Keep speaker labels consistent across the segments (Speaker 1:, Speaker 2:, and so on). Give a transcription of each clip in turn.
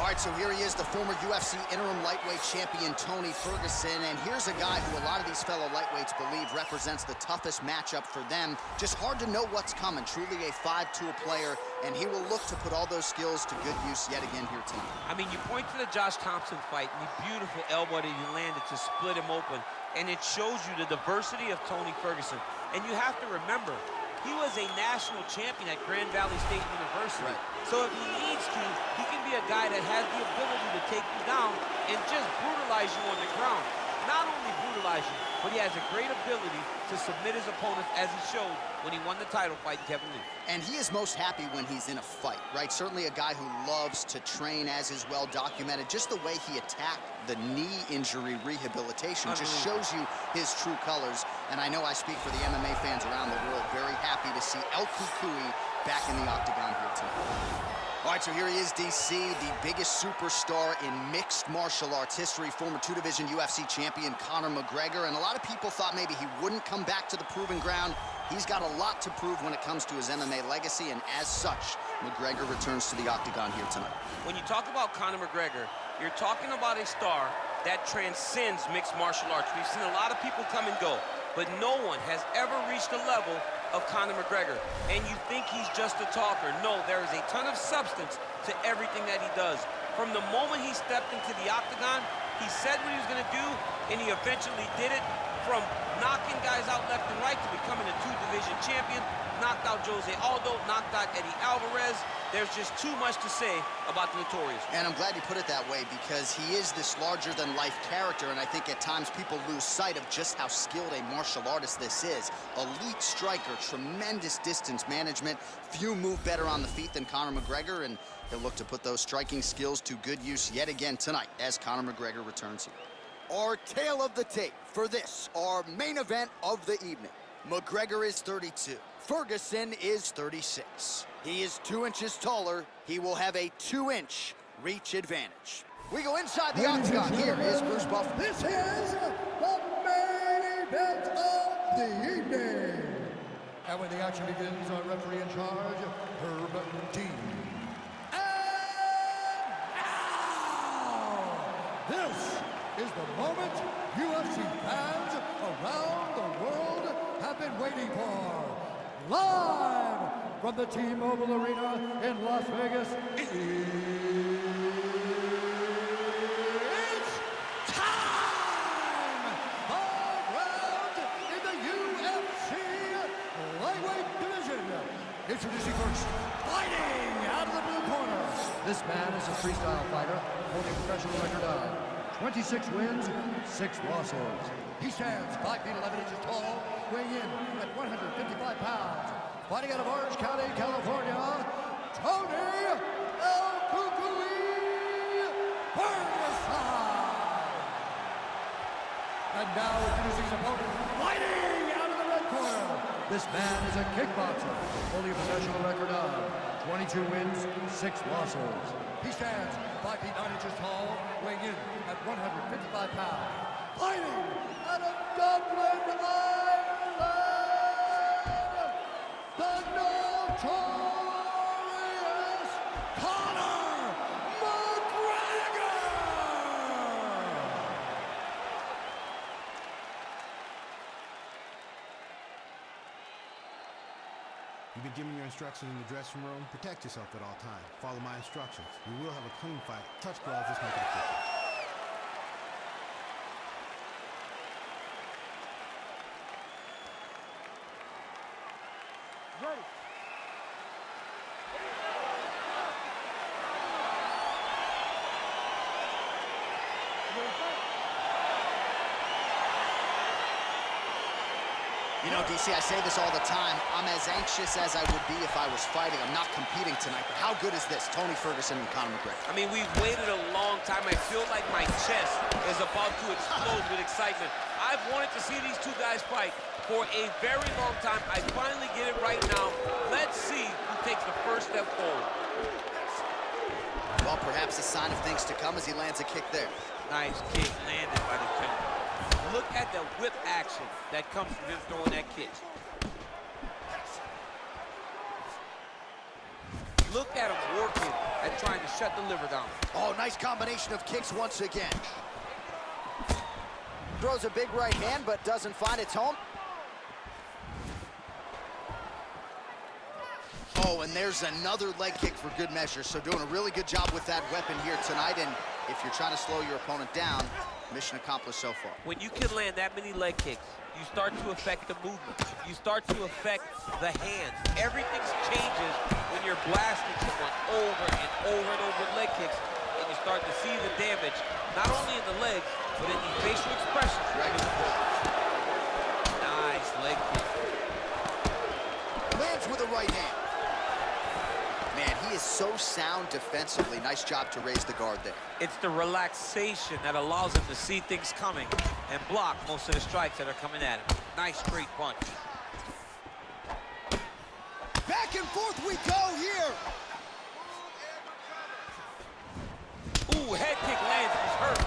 Speaker 1: All right, so here he is, the former UFC interim lightweight champion, Tony Ferguson. And here's a guy who a lot of these fellow lightweights believe represents the toughest matchup for them. Just hard to know what's coming. Truly a five-tool player, and he will look to put all those skills to good use yet again here tonight.
Speaker 2: I mean, you point to the Josh Thompson fight and the beautiful elbow that he landed to split him open, and it shows you the diversity of Tony Ferguson. And you have to remember, he was a national champion at Grand Valley State University.
Speaker 1: Right.
Speaker 2: So if he needs to, he can be a guy that has the ability to take you down and just brutalize you on the ground. Not only brutalize you, but he has a great ability to submit his opponents, as he showed when he won the title fight in Kevin Lee.
Speaker 1: And he is most happy when he's in a fight, right? Certainly a guy who loves to train, as is well documented. Just the way he attacked the knee injury rehabilitation just shows you his true colors. And I know I speak for the MMA fans around the world, very happy to see El Cucuy back in the octagon here tonight. All right, so here he is, DC, the biggest superstar in mixed martial arts history, former two-division UFC champion Conor McGregor. And a lot of people thought maybe he wouldn't come back to the proving ground. He's got a lot to prove when it comes to his MMA legacy, and as such, McGregor returns to the octagon here tonight.
Speaker 2: When you talk about Conor McGregor, you're talking about a star that transcends mixed martial arts. We've seen a lot of people come and go, but no one has ever reached the level of Conor McGregor. And you think he's just a talker. No, there is a ton of substance to everything that he does. From the moment he stepped into the octagon, he said what he was gonna do, and he eventually did it. From knocking guys out left and right to becoming a two-division champion, knocked out Jose Aldo, knocked out Eddie Alvarez. There's just too much to say about the Notorious.
Speaker 1: And I'm glad you put it that way, because he is this larger-than-life character, and I think at times people lose sight of just how skilled a martial artist this is. Elite striker, tremendous distance management. Few move better on the feet than Conor McGregor, and he'll look to put those striking skills to good use yet again tonight as Conor McGregor returns here. Our tale of the tape for this, our main event of the evening. McGregor is 32. Ferguson is 36. He is 2 inches taller. He will have a 2-inch reach advantage. We go inside the octagon. Here is Bruce Buffer.
Speaker 3: This is the main event of the evening. And when the action begins, our referee in charge, Herb Dean. And now, this is the moment UFC fans around the world have been waiting for. Live from the T-Mobile Arena in Las Vegas, it's time! 5 rounds in the UFC lightweight division. Introducing first, fighting out of the blue corner. This man is a freestyle fighter holding a professional record of 26 wins, 6 losses. He stands 5 feet 11 inches tall, weighing in at 155 pounds. Fighting out of Orange County, California, Tony El Cucuy Ferguson. And now introducing his opponent, fighting out of the red corner. This man is a kickboxer, holding a professional record of 22 wins, 6 losses. He stands 5 feet 9 inches tall, weighing in at 155 pounds. Fighting out of Dublin, Ireland, the notorious Conor McGregor!
Speaker 4: You've been given your instructions in the dressing room. Protect yourself at all times. Follow my instructions. We will have a clean fight. Touch gloves, let's make it official.
Speaker 3: Ready.
Speaker 1: You know, DC, I say this all the time. I'm as anxious as I would be if I was fighting. I'm not competing tonight, but how good is this? Tony Ferguson and Conor McGregor.
Speaker 2: I mean, we've waited a long time. I feel like my chest is about to explode with excitement. I've wanted to see these two guys fight for a very long time. I finally get it right now. Let's see who takes the first step forward.
Speaker 1: Well, perhaps a sign of things to come as he lands a kick there.
Speaker 2: Nice kick landed by the killer. Look at the whip action that comes from him throwing that kick. Look at him working at trying to shut the liver down.
Speaker 1: Oh, nice combination of kicks once again. Throws a big right hand, but doesn't find its home. Oh, and there's another leg kick for good measure. So doing a really good job with that weapon here tonight. And if you're trying to slow your opponent down, mission accomplished so far.
Speaker 2: When you can land that many leg kicks, you start to affect the movement. You start to affect the hands. Everything changes when you're blasting someone over and over and over with leg kicks, and you start to see the damage, not only in the legs, but in the facial expressions. Right. Nice leg kick.
Speaker 1: Lands with a right hand. Man, he is so sound defensively. Nice job to raise the guard there.
Speaker 2: It's the relaxation that allows him to see things coming and block most of the strikes that are coming at him. Nice straight punch.
Speaker 1: Back and forth we go here.
Speaker 2: Ooh, head kick lands, he's hurt.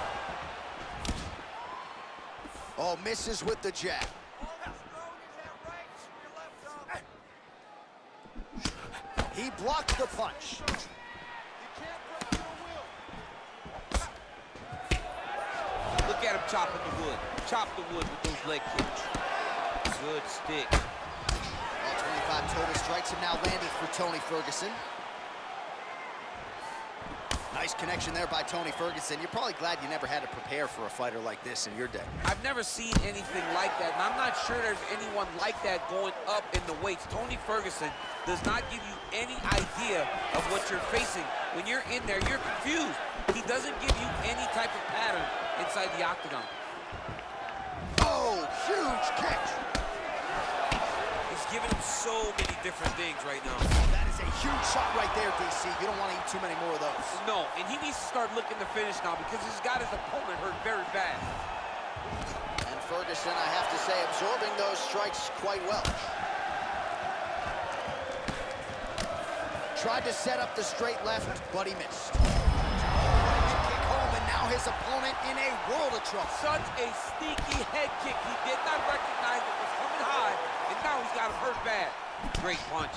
Speaker 1: Oh, misses with the jab. He blocked the punch.
Speaker 2: Look at him chopping the wood. Chop the wood with those leg kicks. Good stick.
Speaker 1: Well, 25 total strikes have now landed for Tony Ferguson. Nice connection there by Tony Ferguson. You're probably glad you never had to prepare for a fighter like this in your day.
Speaker 2: I've never seen anything like that, and I'm not sure there's anyone like that going up in the weights. Tony Ferguson does not give you any idea of what you're facing. When you're in there, you're confused. He doesn't give you any type of pattern inside the octagon.
Speaker 1: Oh, huge kick.
Speaker 2: He's giving him so many different things right now.
Speaker 1: That is a huge shot right there, DC. You don't want to eat too many more of those.
Speaker 2: No, and he needs to start looking to finish now because he's got his opponent hurt very bad.
Speaker 1: And Ferguson, I have to say, absorbing those strikes quite well. Tried to set up the straight left, but he missed. Kick home, and now his opponent in a world of trouble.
Speaker 2: Such a sneaky head kick. He did not recognize it was coming high, and now he's got him hurt bad. Great punch.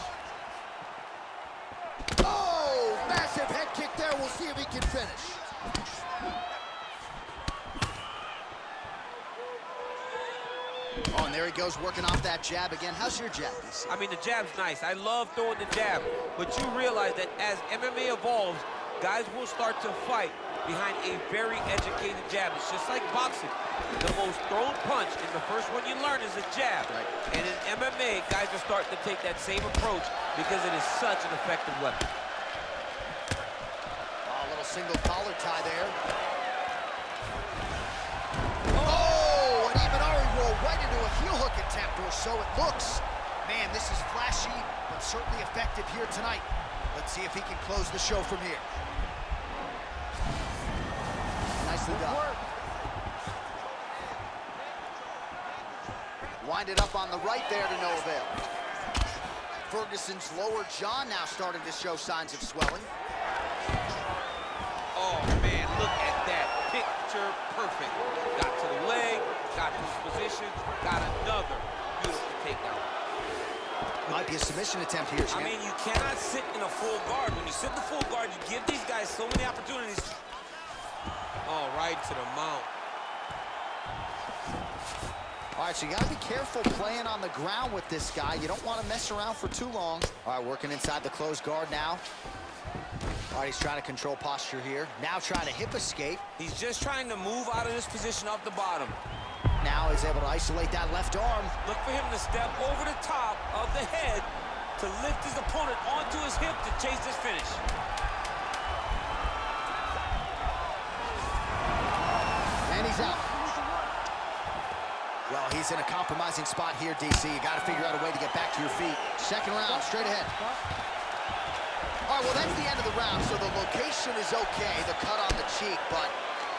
Speaker 1: Oh, massive head kick there. We'll see if he can finish. Oh, and there he goes, working off that jab again. How's your jab, DC?
Speaker 2: I mean, the jab's nice. I love throwing the jab, but you realize that as MMA evolves, guys will start to fight behind a very educated jab. It's just like boxing. The most thrown punch, and the first one you learn is a jab. Right. And in MMA, guys are starting to take that same approach because it is such an effective weapon.
Speaker 1: Oh, a little single collar tie there. Oh, and even Ari rolled right into a heel hook attempt, or so it looks. Man, this is flashy, but certainly effective here tonight. Let's see if he can close the show from here. Nicely done. Wind it up on the right there to no avail. Ferguson's lower jaw now starting to show signs of swelling.
Speaker 2: Oh, man, look at that. Picture perfect. Got to the leg, got to his position, got another beautiful takedown.
Speaker 1: Might be a submission attempt here, champ.
Speaker 2: I mean, you cannot sit in a full guard. When you sit in the full guard, you give these guys so many opportunities. Oh, right to the mount.
Speaker 1: All right, so you got to be careful playing on the ground with this guy. You don't want to mess around for too long. All right, working inside the closed guard now. All right, he's trying to control posture here. Now trying to hip escape.
Speaker 2: He's just trying to move out of this position off the bottom.
Speaker 1: Now he's able to isolate that left arm.
Speaker 2: Look for him to step over the top of the head to lift his opponent onto his hip to chase this finish.
Speaker 1: And he's out. Well, he's in a compromising spot here, DC. You got to figure out a way to get back to your feet. Second round, straight ahead. All right, well, that's the end of the round, so the location is okay, the cut on the cheek, but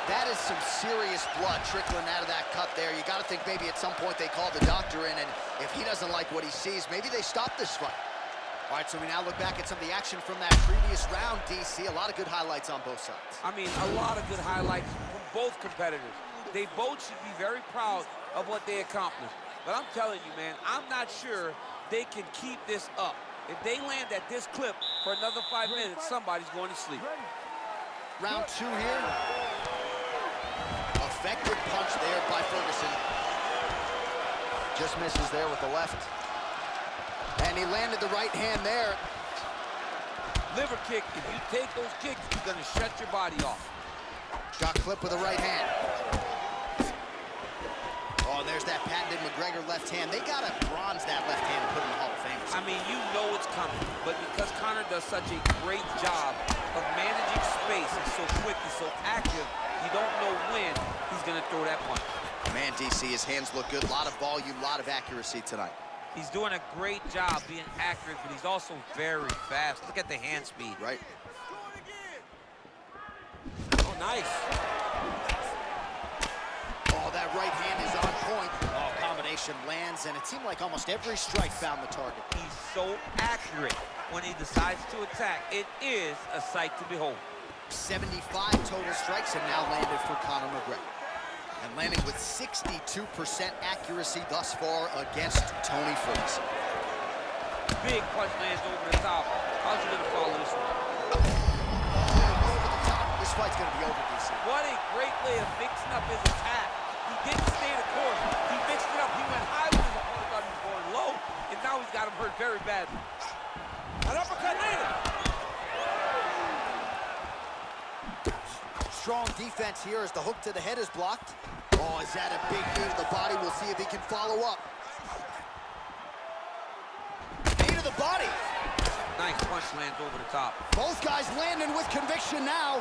Speaker 1: that is some serious blood trickling out of that cut there. You got to think maybe at some point they call the doctor in, and if he doesn't like what he sees, maybe they stop this fight. All right, so we now look back at some of the action from that previous round, DC. A lot of good highlights on both sides.
Speaker 2: I mean, a lot of good highlights from both competitors. They both should be very proud of what they accomplished. But I'm telling you, man, I'm not sure they can keep this up. If they land at this clip For another 5 minutes, somebody's going to sleep.
Speaker 1: Round 2 here. Effective punch there by Ferguson. Just misses there with the left. And he landed the right hand there.
Speaker 2: Liver kick, if you take those kicks, you're going to shut your body off.
Speaker 1: Got clipped with the right hand. Oh, and there's that patented McGregor left hand. They got to bronze that left hand and put him in the Hall of Fame.
Speaker 2: I mean, you know it's coming, but because Conor does such a great job of managing space and so quick and so active, you don't know when he's going to throw that punch.
Speaker 1: Man, DC, his hands look good. A lot of volume, a lot of accuracy tonight.
Speaker 2: He's doing a great job being accurate, but he's also very fast. Look at the hand speed.
Speaker 1: Right.
Speaker 2: Oh, nice.
Speaker 1: Oh, that right hand is on point. Oh, combination lands, and it seemed like almost every strike found the target.
Speaker 2: He's so accurate when he decides to attack. It is a sight to behold.
Speaker 1: 75 total strikes have now landed for Conor McGregor. And landing with 62% accuracy thus far against Tony Ferguson.
Speaker 2: Big punch lands over the top. How's he gonna follow this one?
Speaker 1: Over the top. This fight's gonna be over, DC.
Speaker 2: What a great way of mixing up his attack. He didn't stay the course. He mixed it up. He went high when his opponent thought he was going low, and now he's got him hurt very badly. An uppercut landed.
Speaker 1: Strong defense here as the hook to the head is blocked. Oh, is that a big knee to the body? We'll see if he can follow up. Knee to the body.
Speaker 2: Nice punch lands over the top.
Speaker 1: Both guys landing with conviction now.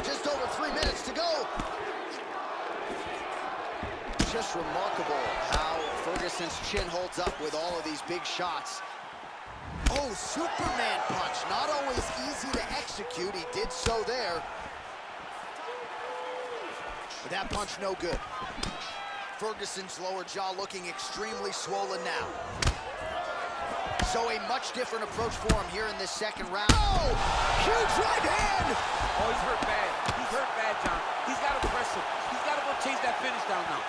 Speaker 1: Just over 3 minutes to go. Just remarkable how Ferguson's chin holds up with all of these big shots. Oh, Superman punch. Not always easy to execute. He did so there. But that punch no good. Ferguson's lower jaw looking extremely swollen now. So a much different approach for him here in this second round. Oh, huge right hand.
Speaker 2: Oh, he's hurt bad. He's hurt bad, John. He's got to press him. He's got to go chase that finish down now.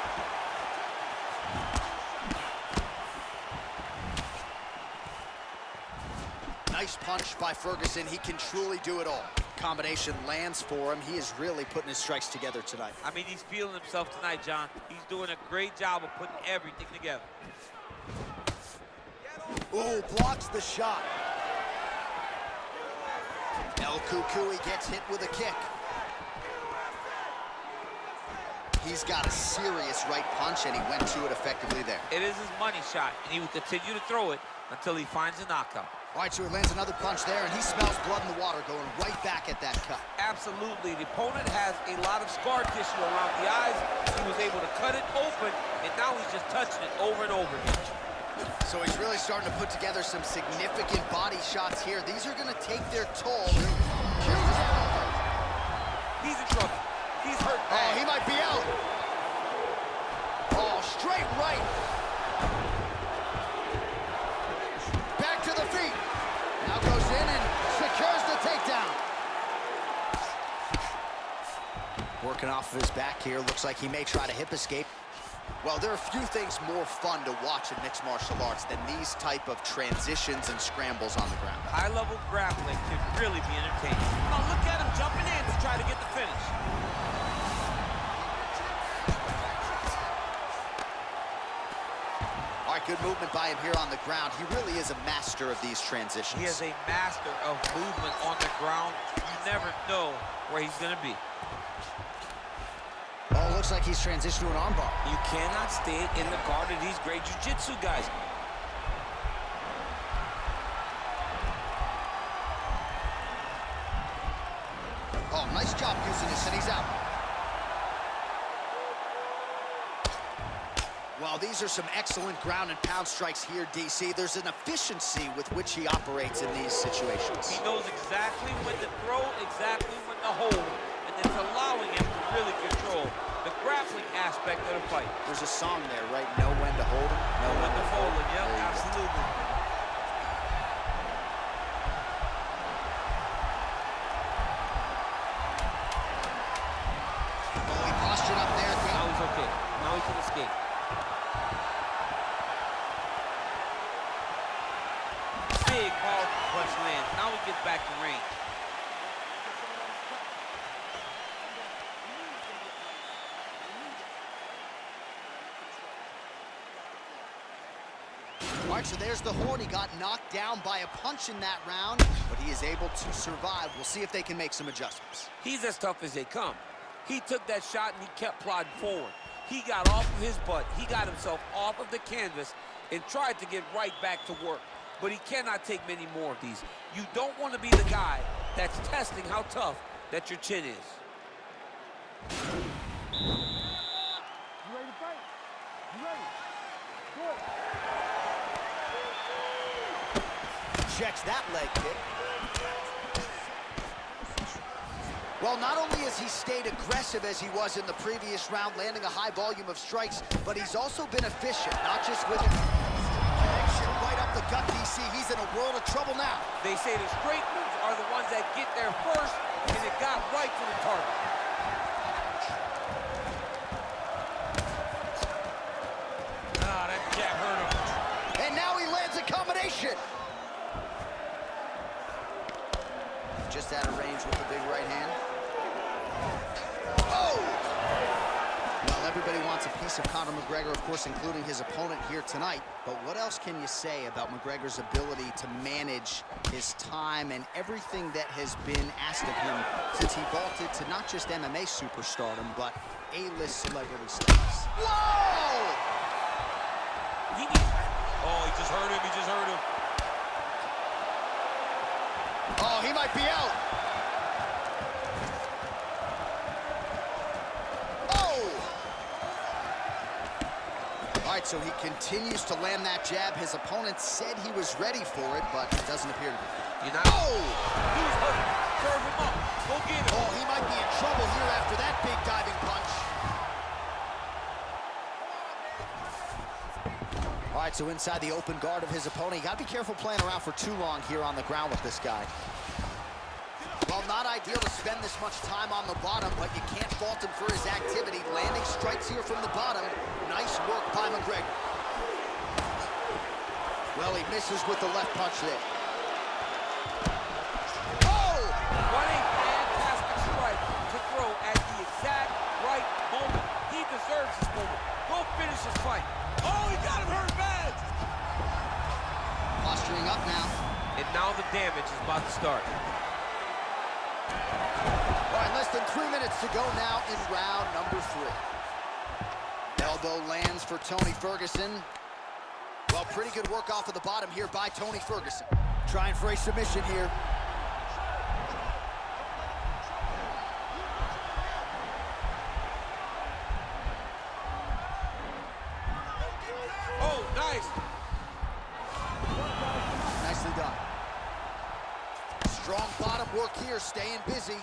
Speaker 1: Nice punch by Ferguson. He can truly do it all. Combination lands for him. He is really putting his strikes together tonight.
Speaker 2: I mean, he's feeling himself tonight, John. He's doing a great job of putting everything together.
Speaker 1: Ooh, blocks the shot. El Cucuy gets hit with a kick. He's got a serious right punch, and he went to it effectively there.
Speaker 2: It is his money shot, and he will continue to throw it until he finds a knockout.
Speaker 1: All right, so he lands another punch there, and he smells blood in the water going right back at that cut.
Speaker 2: Absolutely. The opponent has a lot of scar tissue around the eyes. He was able to cut it open, and now he's just touching it over and over again.
Speaker 1: So he's really starting to put together some significant body shots here. These are going to take their toll.
Speaker 2: He's in trouble. He's hurt bad.
Speaker 1: Oh, he might be out. Oh, straight right. Back to the feet. Now goes in and secures the takedown. Working off of his back here. Looks like he may try to hip escape. Well, there are a few things more fun to watch in mixed martial arts than these type of transitions and scrambles on the ground.
Speaker 2: High-level grappling can really be entertaining. Now look at him jumping in to try to get the finish.
Speaker 1: All right, good movement by him here on the ground. He really is a master of these transitions.
Speaker 2: He is a master of movement on the ground. You never know where he's going to be.
Speaker 1: Oh, looks like he's transitioned to an armbar.
Speaker 2: You cannot stay in the guard of these great jiu-jitsu guys.
Speaker 1: Oh, nice job using this, and he's out. Well, these are some excellent ground and pound strikes here, DC. There's an efficiency with which he operates in these situations.
Speaker 2: He knows exactly when to throw, exactly when to hold, and it's allowing him to really control the grappling aspect of the fight.
Speaker 1: There's a song there, right? Know when to hold him, know when to fold him.
Speaker 2: Yep, absolutely.
Speaker 1: Oh, he postured up there.
Speaker 2: Now he's okay. Now he can escape. big powerful punch lands. Now he gets back to range.
Speaker 1: All right, so there's the horn. He got knocked down by a punch in that round, but he is able to survive. We'll see if they can make some adjustments.
Speaker 2: He's as tough as they come. He took that shot and he kept plodding forward. He got off of his butt. He got himself off of the canvas and tried to get right back to work. But he cannot take many more of these. You don't want to be the guy that's testing how tough that your chin is.
Speaker 3: You ready to fight? You ready? Good.
Speaker 1: Checks that leg kick. Well, not only has he stayed aggressive as he was in the previous round, landing a high volume of strikes, but he's also been efficient, not just with it. Action right up the gut, DC. He's in a world of trouble now.
Speaker 2: They say the straight moves are the ones that get there first, and it got right to the target. Ah, that jab hurt him.
Speaker 1: And now he lands a combination. Just out of range with the big right hand. Oh! Well, everybody wants a piece of Conor McGregor, of course, including his opponent here tonight. But what else can you say about McGregor's ability to manage his time and everything that has been asked of him since he vaulted to not just MMA superstardom, but A-list celebrity status? Whoa!
Speaker 2: Oh, he just hurt him. He just hurt him.
Speaker 1: Oh, he might be out. Oh! All right, so he continues to land that jab. His opponent said he was ready for it, but it doesn't appear to be.
Speaker 2: You're not.
Speaker 1: Oh!
Speaker 2: He's hurt. Serve him up. Go get him.
Speaker 1: Oh, he might be in trouble here after that big diving punch. All right, so inside the open guard of his opponent. You got to be careful playing around for too long here on the ground with this guy. Well, not ideal to spend this much time on the bottom, but you can't fault him for his activity. Landing strikes here from the bottom. Nice work by McGregor. Well, he misses with the left punch there. Oh!
Speaker 2: What a fantastic strike to throw at the exact right moment. He deserves this moment. Go finish his fight. Oh, he got him hurt bad.
Speaker 1: Posturing up now.
Speaker 2: And now the damage is about to start.
Speaker 1: All right, less than 3 minutes to go now in round number 3. Elbow lands for Tony Ferguson. Well, pretty good work off of the bottom here by Tony Ferguson. Trying for a submission here.
Speaker 2: Oh, nice.
Speaker 1: Nicely done. Strong bottom work here, staying busy.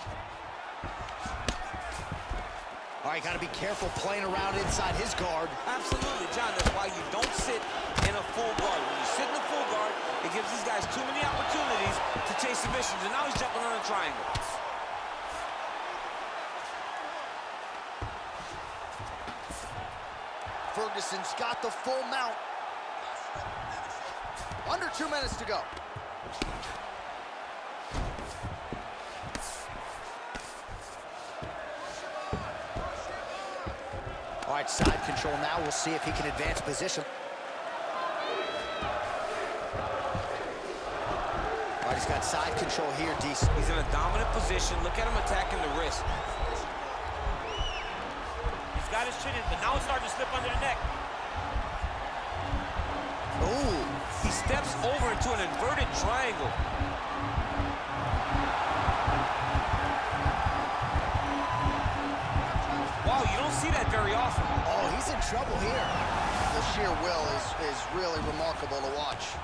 Speaker 1: All right, got to be careful playing around inside his guard.
Speaker 2: Absolutely, John. That's why you don't sit in a full guard. When you sit in a full guard, it gives these guys too many opportunities to chase submissions. And now he's jumping on a triangle.
Speaker 1: Ferguson's got the full mount. Under 2 minutes to go. All right, side control now. We'll see if he can advance position. All right, he's got side control here, DC.
Speaker 2: He's in a dominant position. Look at him attacking the wrist. He's got his chin in, but now it's starting to slip under the neck.
Speaker 1: Ooh.
Speaker 2: He steps over into an inverted triangle. Wow, you don't see that very often.
Speaker 1: Oh, he's in trouble here. The sheer will is really remarkable to watch.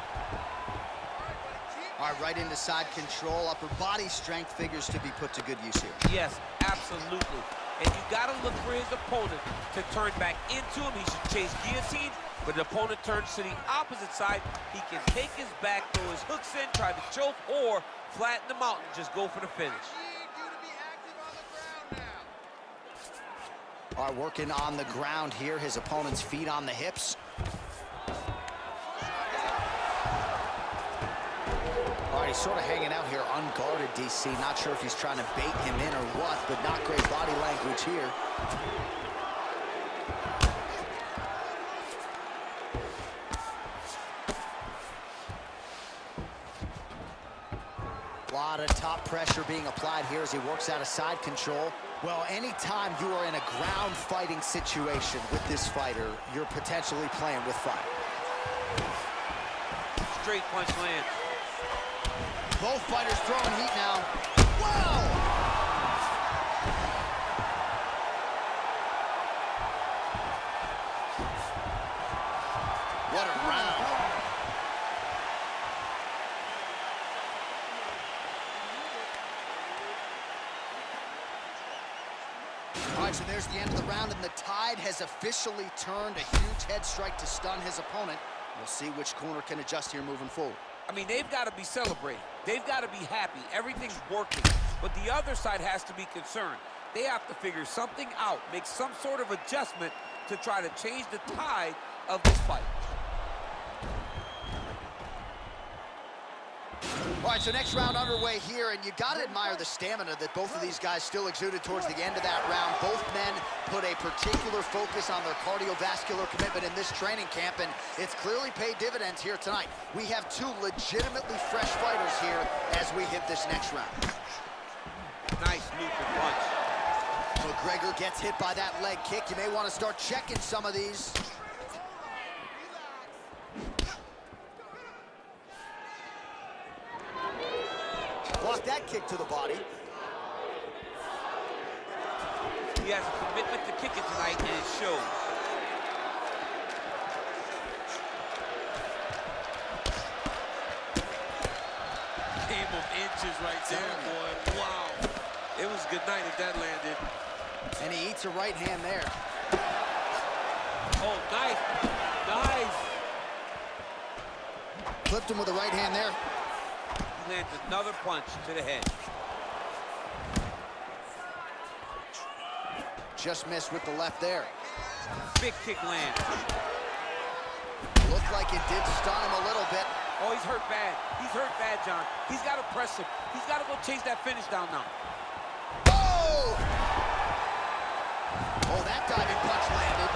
Speaker 1: All right, right into side control. Upper body strength figures to be put to good use here.
Speaker 2: Yes, absolutely. And you got to look for his opponent to turn back into him. He should chase guillotine, but the opponent turns to the opposite side. He can take his back, throw his hooks in, try to choke, or flatten him out and just go for the finish.
Speaker 1: All right, working on the ground here. His opponent's feet on the hips. he's sort of hanging out here unguarded, DC. Not sure if he's trying to bait him in or what, but not great body language here. A lot of top pressure being applied here as he works out of side control. Well, anytime you are in a ground fighting situation with this fighter, you're potentially playing with fire.
Speaker 2: Straight punch lands.
Speaker 1: Both fighters throwing heat now. Wow! What a round. All right, so there's the end of the round, and the tide has officially turned. A huge head strike to stun his opponent. We'll see which corner can adjust here moving forward.
Speaker 2: I mean, they've got to be celebrating. They've got to be happy. Everything's working. But the other side has to be concerned. They have to figure something out, make some sort of adjustment to try to change the tide of this fight.
Speaker 1: All right, so next round underway here, and you got to admire the stamina that both of these guys still exuded towards the end of that round. Both men put a particular focus on their cardiovascular commitment in this training camp, and it's clearly paid dividends here tonight. We have two legitimately fresh fighters here as we hit this next round.
Speaker 2: Nice looping punch.
Speaker 1: McGregor gets hit by that leg kick. You may want to start checking some of these. Block that kick to the body.
Speaker 2: He has a commitment to kick it tonight, and it shows. Game of inches right there, boy. Wow. It was a good night if that landed.
Speaker 1: And he eats a right hand there.
Speaker 2: Oh, nice. Nice.
Speaker 1: Clipped him with a right hand there.
Speaker 2: He lands another punch to the head.
Speaker 1: Just missed with the left there.
Speaker 2: Big kick lands.
Speaker 1: Looked like it did stun him a little bit.
Speaker 2: Oh, he's hurt bad. He's hurt bad, John. He's got to press him. He's got to go chase that finish down now.
Speaker 1: Oh! Oh, that diving punch landed.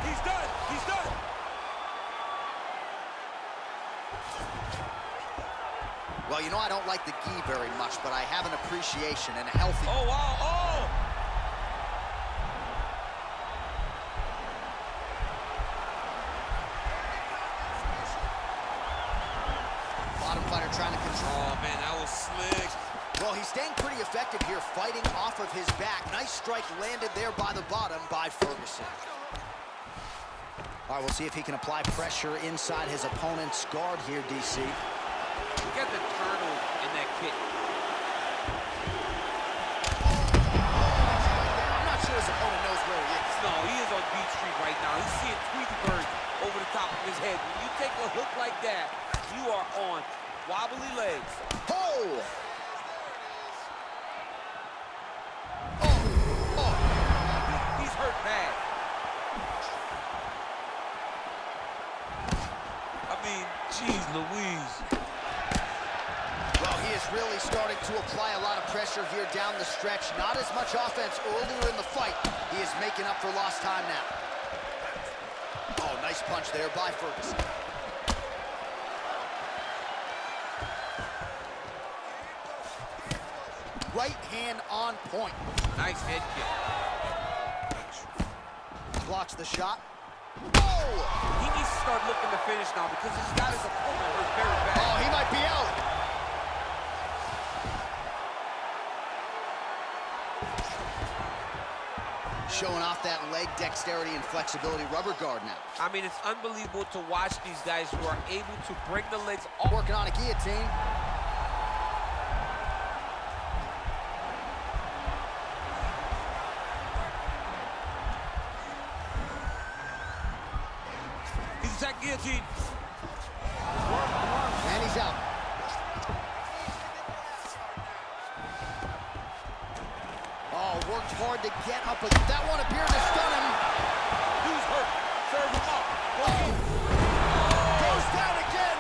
Speaker 2: He's done. He's done.
Speaker 1: Well, you know I don't like the gi very much, but I have an appreciation and a healthy...
Speaker 2: Oh, wow. Oh!
Speaker 1: Bottom fighter trying to control.
Speaker 2: Oh, man, that was slick.
Speaker 1: Well, he's staying pretty effective here, fighting off of his back. Nice strike landed there by the bottom by Ferguson. All right, we'll see if he can apply pressure inside his opponent's guard here, DC.
Speaker 2: Look at the turtle in that kick.
Speaker 1: I'm not sure his opponent knows where he is.
Speaker 2: No, he is on Beach Street right now. He's seeing Tweety Bird over the top of his head. When you take a hook like that, you are on wobbly legs.
Speaker 1: Oh!
Speaker 2: He's hurt bad. I mean, geez Louise.
Speaker 1: Well, he is really starting to apply a lot of pressure here down the stretch. Not as much offense earlier in the fight. He is making up for lost time now. Oh, nice punch there by Ferguson. Right hand on point.
Speaker 2: Nice head kick.
Speaker 1: Blocks the shot. Oh!
Speaker 2: He needs to start looking to finish now because he's got his opponent hurt very bad.
Speaker 1: Oh, he might be out. Showing off that leg dexterity and flexibility. Rubber guard now.
Speaker 2: I mean, it's unbelievable to watch these guys who are able to break the legs off.
Speaker 1: Working on a guillotine.
Speaker 2: He's that guillotine.
Speaker 1: And he's out. Oh, worked hard to get up, but that one appeared to stun him.
Speaker 2: Who's hurt? Serve him up.
Speaker 1: Goes down again.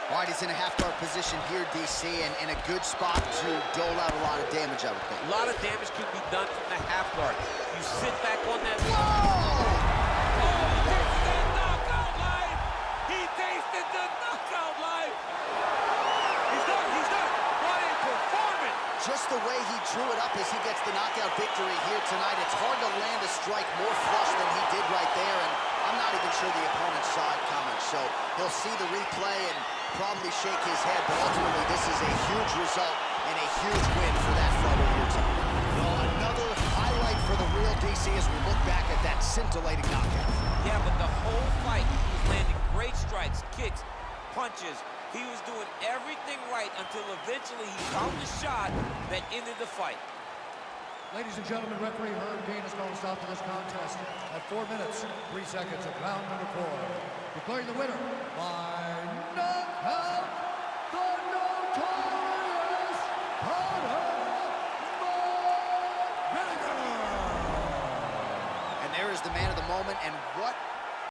Speaker 1: All right, he's in a half-guard position here, DC, and in a good spot to dole out a lot of damage, I would think.
Speaker 2: A lot of damage can be done from the half guard. You sit back on that.
Speaker 1: Whoa!
Speaker 2: Oh, he tasted that knockout live! He tasted the knockout live! He's done, he's done! What a performance!
Speaker 1: Just the way he drew it up as he gets the knockout victory here tonight, it's hard to land a strike more flush than he did right there, and I'm not even sure the opponent saw it coming. So he'll see the replay and probably shake his head, but ultimately this is a huge result and a huge win for that fighter here tonight. Well, another highlight for the real DC as we look back at that scintillating knockout.
Speaker 2: Yeah, but the whole fight, he was landing great strikes, kicks, punches. He was doing everything right until eventually he found the shot that ended the fight.
Speaker 3: Ladies and gentlemen, referee Herb Dean has called a stop to this contest at 4 minutes, 3 seconds of round number 4. Declaring the winner by knockout, the notorious Conor McGregor.
Speaker 1: And there is the man of the moment, and what